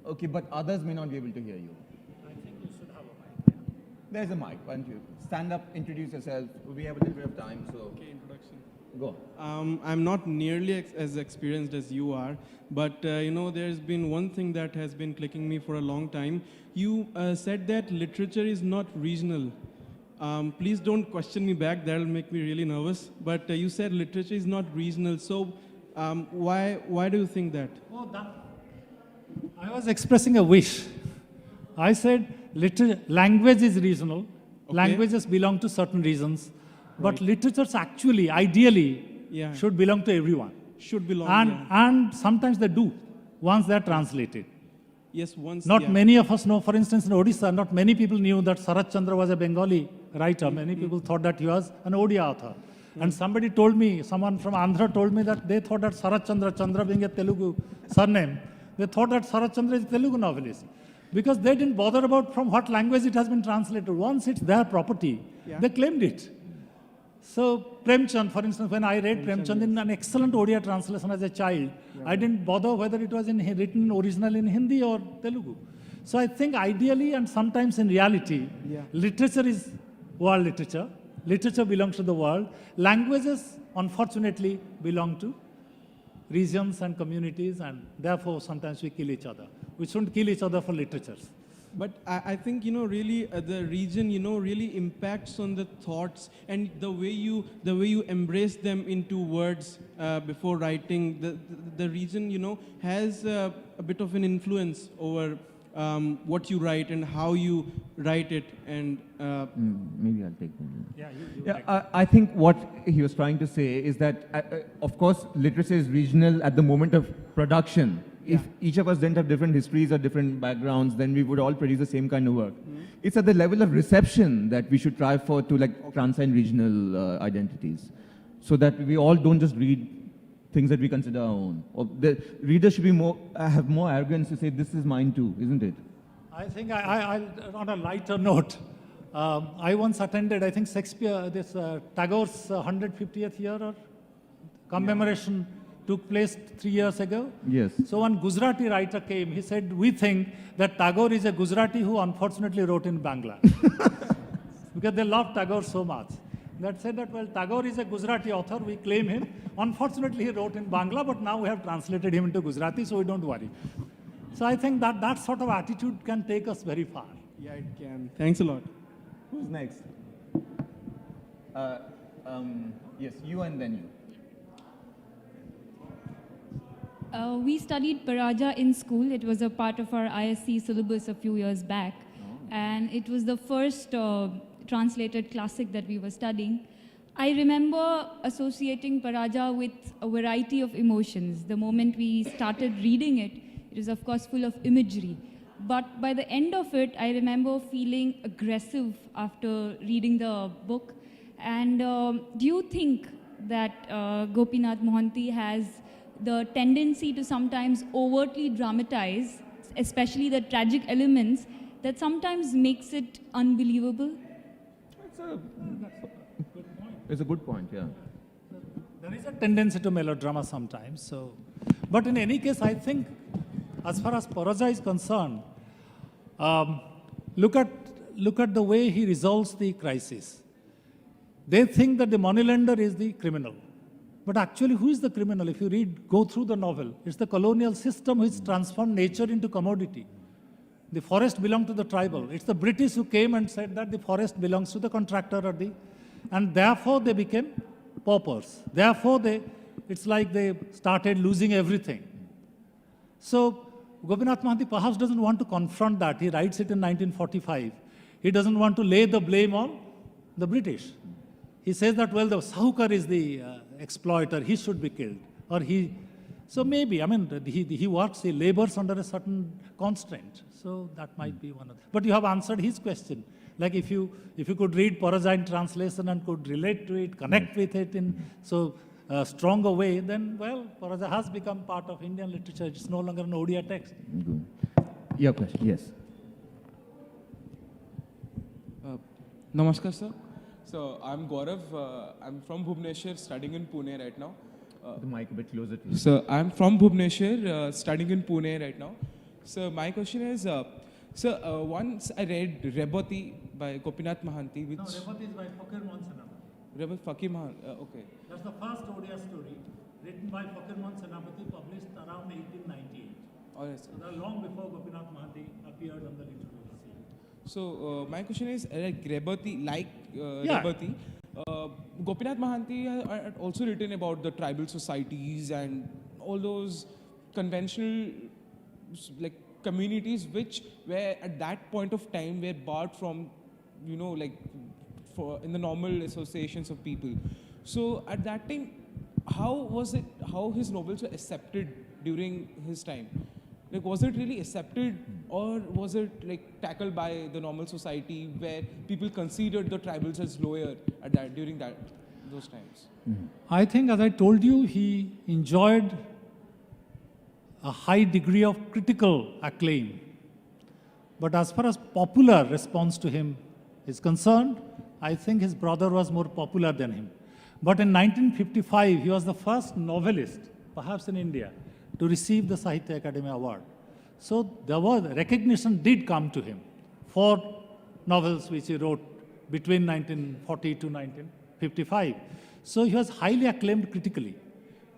Okay, but others may not be able to hear you. I think you should have a mic. There's a mic, why don't you? Stand up, introduce yourself. We have a little bit of time, so. Okay, introduction. Go. I'm not nearly as experienced as you are, but you know, there's been one thing that has been clicking me for a long time. You said that literature is not regional. Please don't question me back, that'll make me really nervous. But you said literature is not regional, so why do you think that? Oh, I was expressing a wish. I said language is regional. Okay. Languages belong to certain regions, but literatures actually, ideally, should belong to everyone. Should belong, and sometimes they do, once they are translated. Yes, once. Not many of us know, for instance, in Odisha, not many people knew that Sarat Chandra was a Bengali writer. Many people thought that he was an Odia author. And somebody told me, someone from Andhra told me that they thought that Sarat Chandra being a Telugu surname, they thought that Sarat Chandra is a Telugu novelist. Because they didn't bother about from what language it has been translated. Once it's their property, they claimed it. So Premchand, for instance, when I read Premchand in an excellent Odia translation as a child, I didn't bother whether it was written originally in Hindi or Telugu. So I think ideally and sometimes in reality, literature is world literature. Literature belongs to the world. Languages, unfortunately, belong to regions and communities, and therefore sometimes we kill each other. We shouldn't kill each other for literatures. But I think, you know, really the region, you know, really impacts on the thoughts and the way you embrace them into words before writing. The region, you know, has a bit of an influence over what you write and how you write it. And maybe I'll take that. I think what he was trying to say is that, of course, literature is regional at the moment of production. If each of us didn't have different histories or different backgrounds, then we would all produce the same kind of work. It's at the level of reception that we should try for to transcend regional identities, so that we all don't just read things that we consider our own. Or the reader should be have more arrogance to say, this is mine too, isn't it? I think on a lighter note, I once attended, I think Shakespeare, Tagore's 150th year or commemoration took place 3 years ago. Yes. So one Gujarati writer came, he said, we think that Tagore is a Gujarati who unfortunately wrote in Bangla. Because they love Tagore so much. That said that, well, Tagore is a Gujarati author, we claim him. Unfortunately, he wrote in Bangla, but now we have translated him into Gujarati, so we don't worry. So I think that sort of attitude can take us very far. yeah, it can. Thanks a lot. Who's next? Yes, you and then you. We studied Paraja in school. It was a part of our ISC syllabus a few years back. And it was the first translated classic that we were studying. I remember associating Paraja with a variety of emotions. The moment we started reading it, it was of course full of imagery. But by the end of it, I remember feeling aggressive after reading the book. And do you think that Gopinath Mohanty has the tendency to sometimes overtly dramatize, especially the tragic elements, that sometimes makes it unbelievable? It's a good point, yeah. There is a tendency to melodrama sometimes. So, but in any case, I think, as far as Paraja is concerned, look at the way he resolves the crisis. They think that the moneylender is the criminal, but actually, who is the criminal? If you go through the novel, it's the colonial system which transformed nature into commodity. The forest belonged to the tribal. It's the British who came and said that the forest belongs to the contractor and therefore they became paupers. Therefore, it's like they started losing everything. So, Gopinath Mohanty perhaps doesn't want to confront that. He writes it in 1945. He doesn't want to lay the blame on the British. He says that, well, the Sahukar is the exploiter. He should be killed. So maybe, I mean, he works, he labors under a certain constraint. So that might be one of them. But you have answered his question. Like if you could read Paraja in translation and could relate to it, connect with it in so stronger way, then, well, Paraja has become part of Indian literature. It's no longer an Odia text. Good. Your question, yes. Namaskar, sir. So I'm Gaurav. I'm from Bhubaneswar, studying in Pune right now. The mic a bit closer to you. So I'm from Bhubaneswar, studying in Pune right now. So my question is, once I read Rebati by Gopinath Mohanty, which... No, Rebati is by Fakir Mohan Senapati. Fakir Mohanty, okay. That's the first Odia story written by Fakir Mohan Senapati, published around 1898. All right, sir. So long before Gopinath Mohanty appeared on the literary scene. So my question is, Rebati, Yeah. Rebati, Gopinath Mohanty had also written about the tribal societies and all those conventional like communities which were at that point of time were barred from, in the normal associations of people. So at that time, how his novels were accepted during his time? Like, was it really accepted, or was it like tackled by the normal society where people considered the tribals as lower during those times? Mm-hmm. I think, as I told you, he enjoyed a high degree of critical acclaim. But as far as popular response to him is concerned, I think his brother was more popular than him. But in 1955, he was the first novelist, perhaps in India, to receive the Sahitya Academy Award. So recognition did come to him for novels which he wrote between 1940 to 1955. So he was highly acclaimed critically.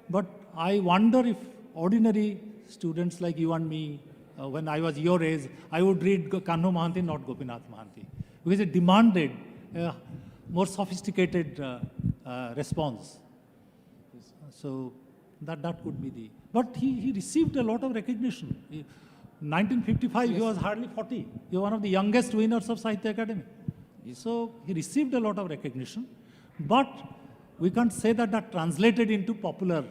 But I wonder if ordinary students like you and me, when I was your age, I would read Kanhu Mohanty, not Gopinath Mohanty, because it demanded a more sophisticated response. So that could be the... But he received a lot of recognition. In 1955, yes. He was hardly 40. He was one of the youngest winners of Sahitya Academy. Yes. So he received a lot of recognition. But we can't say that translated into popular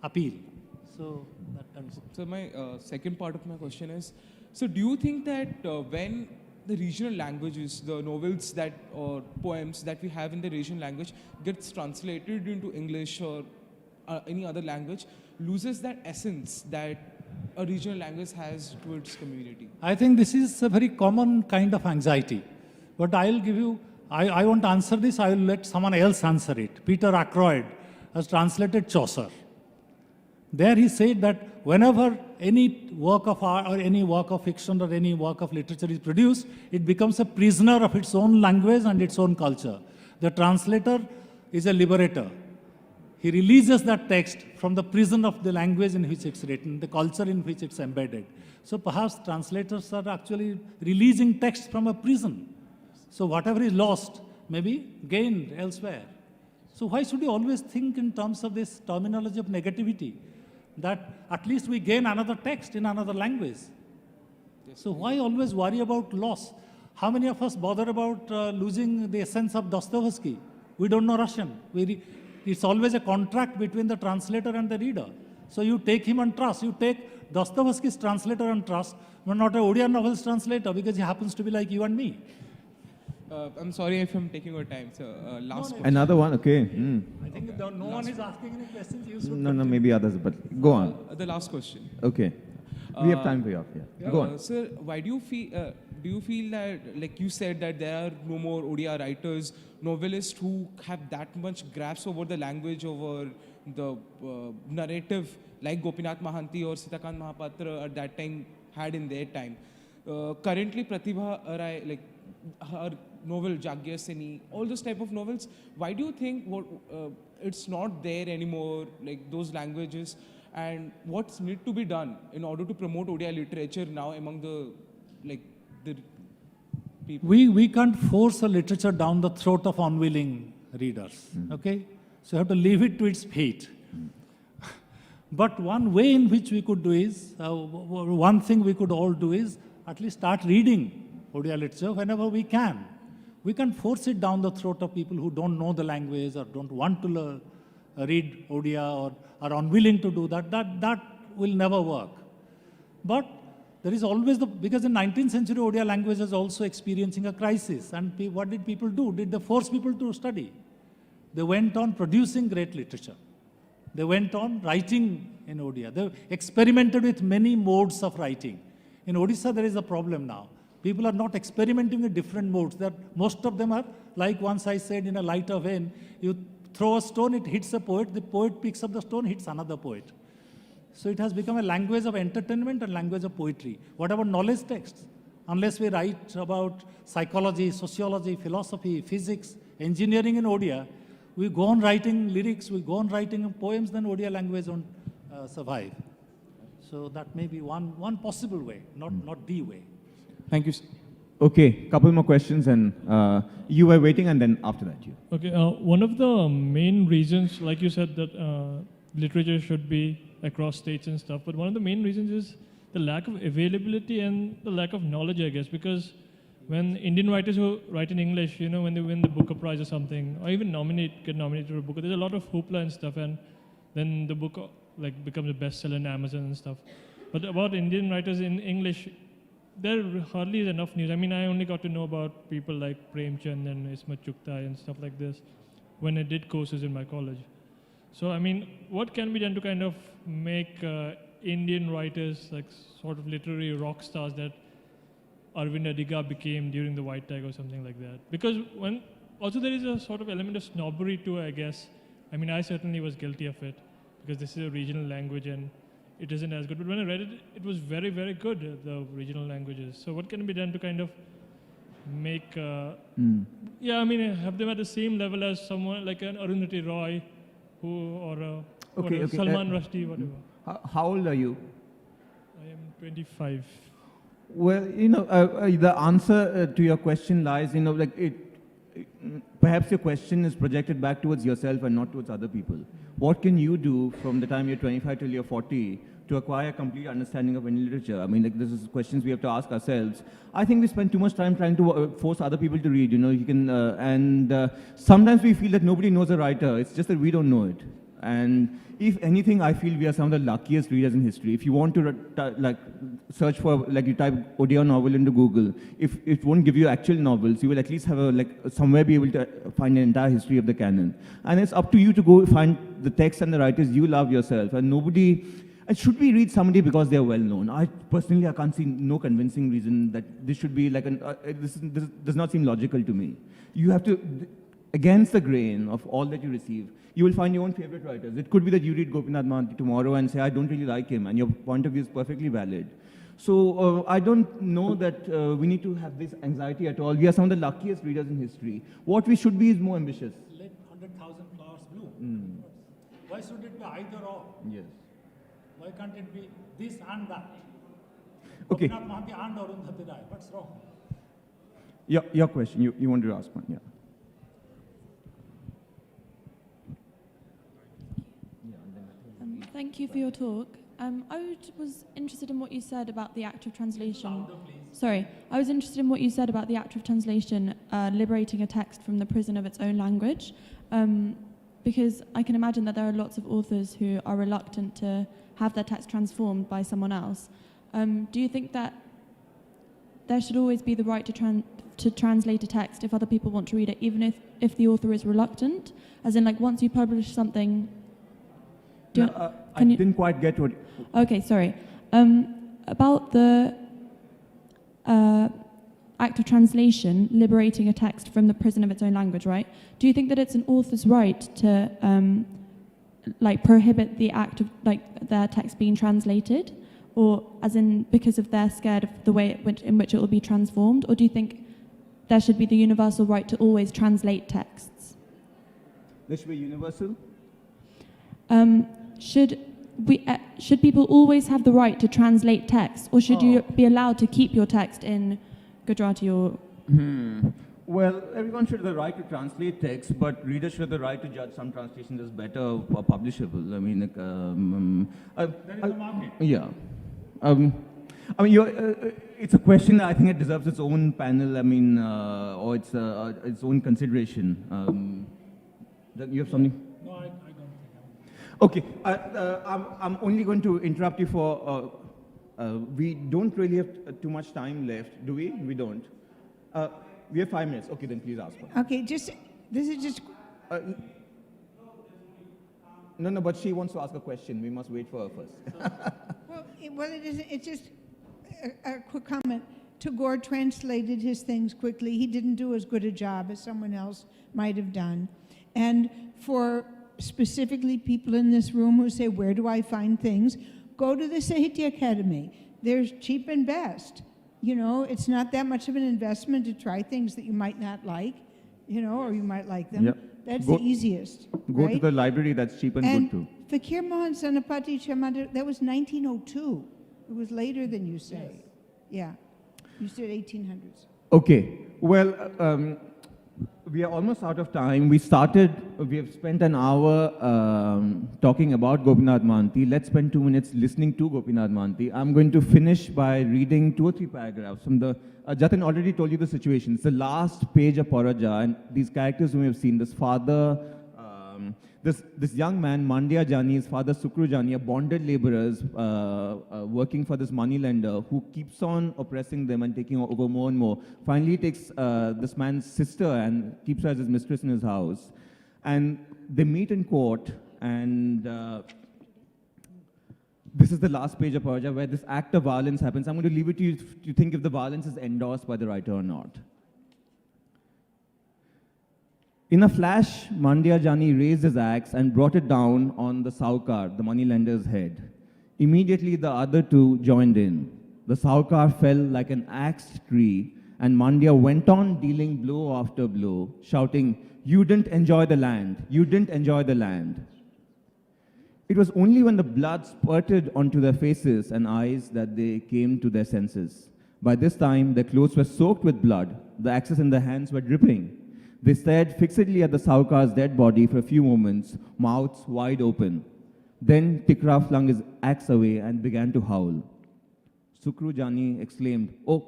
appeal. So So my second part of my question is, so do you think that when the regional languages, the novels or poems that we have in the regional language gets translated into English or any other language, loses that essence that a regional language has to its community? I think this is a very common kind of anxiety. But I'll give you, I won't answer this, I will let someone else answer it. Peter Ackroyd has translated Chaucer. There he said that whenever any work of art or any work of fiction or any work of literature is produced, it becomes a prisoner of its own language and its own culture. The translator is a liberator. He releases that text from the prison of the language in which it's written, the culture in which it's embedded. So perhaps translators are actually releasing text from a prison. So whatever is lost may be gained elsewhere. So why should we always think in terms of this terminology of negativity? That at least we gain another text in another language. Yes. So why always worry about loss? How many of us bother about losing the essence of Dostoevsky? We don't know Russian. It's always a contract between the translator and the reader. So you take him on trust. You take Dostoevsky's translator on trust, but not a Odia novel's translator, because he happens to be like you and me. I'm sorry if I'm taking your time, sir. Last question. Another one, okay. I think no one is asking any questions. You should No, maybe others, but go on. The last question. Okay. We have time for you. Yeah. Go on. Sir, why do you feel that, like you said, that there are no more Odia writers, novelists who have that much grasp over the language, over the narrative, like Gopinath Mohanty or Sitakant Mahapatra at that time had in their time? Currently, Pratibha Rai, like her novel Jagya Sini, all those type of novels, why do you think it's not there anymore, like those languages? And what's need to be done in order to promote Odia literature now among the people? We can't force a literature down the throat of unwilling readers, okay? So you have to leave it to its fate. But one way in which we could do is, one thing we could all do is at least start reading Odia literature whenever we can. We can't force it down the throat of people who don't know the language or don't want to read Odia or are unwilling to do that. That will never work. But there is always because in 19th century Odia language is also experiencing a crisis. And what did people do? Did they force people to study? They went on producing great literature. They went on writing in Odia. They experimented with many modes of writing. In Odisha, there is a problem now. People are not experimenting with different modes. Most of them are, like once I said, in a lighter vein, you throw a stone, it hits a poet, the poet picks up the stone, hits another poet. So it has become a language of entertainment and language of poetry. What about knowledge texts? Unless we write about psychology, sociology, philosophy, physics, engineering in Odia, we go on writing lyrics, we go on writing poems, then Odia language won't survive. So that may be one possible way, not the way. Thank you, sir. Okay, couple more questions, and you were waiting, and then after that you. Okay, one of the main reasons, like you said, that literature should be across states and stuff, but one of the main reasons is the lack of availability and the lack of knowledge, I guess, because when Indian writers who write in English, you know, when they win the Booker Prize or something, or even get nominated for a book, there's a lot of hoopla and stuff, and then the book like becomes a bestseller on Amazon and stuff. But about Indian writers in English, there hardly is enough news. I mean, I only got to know about people like Premchand and Ismat Chugtai and stuff like this when I did courses in my college. So, I mean, what can be done to kind of make Indian writers like sort of literary rock stars that Arvind Adiga became during the White Tiger or something like that? Because also there is a sort of element of snobbery too, I guess. I mean, I certainly was guilty of it because this is a regional language and it isn't as good. But when I read it, it was very, very good, the regional languages. So what can be done to kind of make, yeah, I mean, have them at the same level as someone like an Arundhati Roy or Salman Rushdie, whatever. How old are you? I am 25. Well, you know, the answer to your question lies, you know, like perhaps your question is projected back towards yourself and not towards other people. What can you do from the time you're 25 till you're 40 to acquire a complete understanding of Indian literature? I mean, like, this is questions we have to ask ourselves. I think we spend too much time trying to force other people to read, you know, you can, sometimes we feel that nobody knows a writer. It's just that we don't know it. And if anything, I feel we are some of the luckiest readers in history. If you want to like search for, like you type Odia novel into Google, if it won't give you actual novels, you will at least have somewhere be able to find an entire history of the canon. And it's up to you to go find the text and the writers you love yourself. And and should we read somebody because they're well known? I can't see no convincing reason that this should be like this does not seem logical to me. You have to, against the grain of all that you receive, you will find your own favorite writers. It could be that you read Gopinath Mohanty tomorrow and say, I don't really like him, and your point of view is perfectly valid. So I don't know that we need to have this anxiety at all. We are some of the luckiest readers in history. What we should be is more ambitious. Let 100,000 flowers bloom. Why should it be either or? Yes. Why can't it be this and that? Okay. Gopinath Mohanty and Arundhati Rai. What's wrong? Your question, you wanted to ask one, yeah. Thank you for your talk. I was interested in what you said about the act of translation. Sorry, I was interested in what you said about the act of translation liberating a text from the prison of its own language, because I can imagine that there are lots of authors who are reluctant to have their text transformed by someone else. Do you think that there should always be the right to translate a text if other people want to read it, even if the author is reluctant? As in, like, once you publish something... I didn't quite get what... Okay, sorry. about the act of translation liberating a text from the prison of its own language, right? Do you think that it's an author's right to prohibit the act of their text being translated, or as in because of they're scared of the way in which it will be transformed, or do you think there should be the universal right to always translate texts? There should be universal? Should people always have the right to translate text, or should you be allowed to keep your text in Gujarati or? Well, everyone should have the right to translate text, but readers should have the right to judge some translations as better or publishable. I mean, There is a market. yeah. It's a question that I think it deserves its own panel. I mean, or its own consideration. You have something? No, I don't think. Okay, I'm only going to interrupt you for, we don't really have too much time left, do we? We don't. We have 5 minutes. Okay, then please ask one. Okay, this is just... No, but she wants to ask a question. We must wait for her first. It's just a quick comment. Tagore translated his things quickly. He didn't do as good a job as someone else might have done. And for specifically people in this room who say, where do I find things? Go to the Sahitya Academy. They're cheap and best. You know, it's not that much of an investment to try things that you might not like, or you might like them. Yep. That's the easiest. Go right? to the library, that's cheap and good too. Fakir Mohan Sanapati Chamandar, that was 1902. It was later than you say. Yes. Yeah. You said 1800s. Okay. Well, we are almost out of time. We have spent an hour talking about Gopinath Mohanty. Let's spend 2 minutes listening to Gopinath Mohanty. I'm going to finish by reading 2 or 3 paragraphs from the... Jatin already told you the situation. It's the last page of Paraja, and these characters we have seen, this father, this young man, Mandya Jani, his father Sukru Jani, are bonded laborers working for this moneylender who keeps on oppressing them and taking over more and more. Finally takes this man's sister and keeps her as his mistress in his house. And they meet in court, and this is the last page of Paraja where this act of violence happens. I'm going to leave it to you to think if the violence is endorsed by the writer or not. In a flash, Mandya Jani raised his axe and brought it down on the Saukar, the moneylender's head. Immediately, the other two joined in. The Saukar fell like an axed tree, and Mandya went on dealing blow after blow, shouting, "You didn't enjoy the land! You didn't enjoy the land!" It was only when the blood spurted onto their faces and eyes that they came to their senses. By this time, their clothes were soaked with blood. The axes in their hands were dripping. They stared fixedly at the Saukar's dead body for a few moments, mouths wide open. Then Tikra flung his axe away and began to howl. Sukru Jani exclaimed, "Oh!"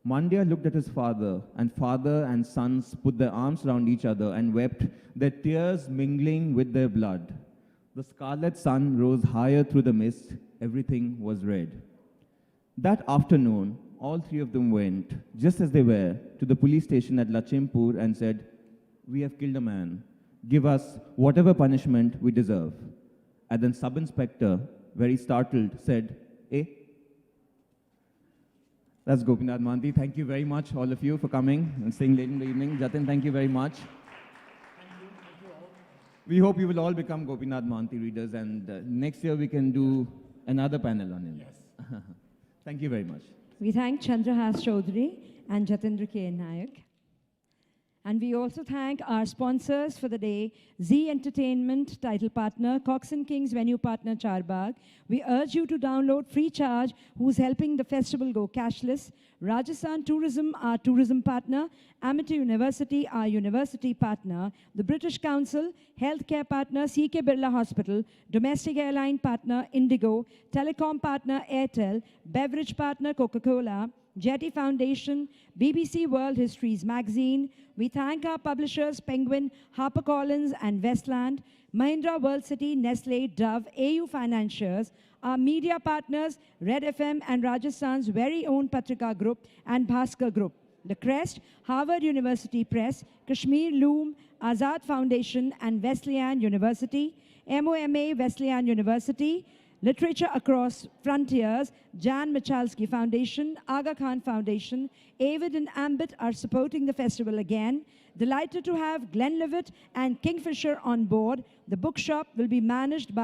Mandya looked at his father and sons put their arms around each other and wept, their tears mingling with their blood. The scarlet sun rose higher through the mist. Everything was red. That afternoon, all 3 of them went, just as they were, to the police station at Lachimpur and said, "We have killed a man. Give us whatever punishment we deserve." And then Sub-Inspector, very startled, said, "Eh?" That's Gopinath Mohanty. Thank you very much, all of you, for coming and staying late in the evening. Jatin, thank you very much. We hope you will all become Gopinath Mohanty readers, and next year we can do another panel on him. Yes. Thank you very much. We thank Chandrahas Choudhury and Jatindra K. Nayak. And we also thank our sponsors for the day, Z Entertainment, title partner, Cox & Kings venue partner, Charbagh. We urge you to download free charge, who's helping the festival go cashless. Rajasthan Tourism, our tourism partner. Amity University, our university partner. The British Council, healthcare partner, CK Birla Hospital. Domestic airline partner, Indigo. Telecom partner, Airtel. Beverage partner, Coca-Cola. Jetty Foundation, BBC World Histories Magazine. We thank our publishers, Penguin, HarperCollins, and Westland, Mahindra World City, Nestle, Dove, AU Financiers, our media partners, Red FM and Rajasthan's very own Patrika Group and Bhaskar Group. The Crest, Harvard University Press, Kashmir Loom, Azad Foundation, and Wesleyan University, MOMA Wesleyan University, Literature Across Frontiers, Jan Michalski Foundation, Aga Khan Foundation, Avid and Ambit are supporting the festival again. Delighted to have Glenlivet and Kingfisher on board. The bookshop will be managed by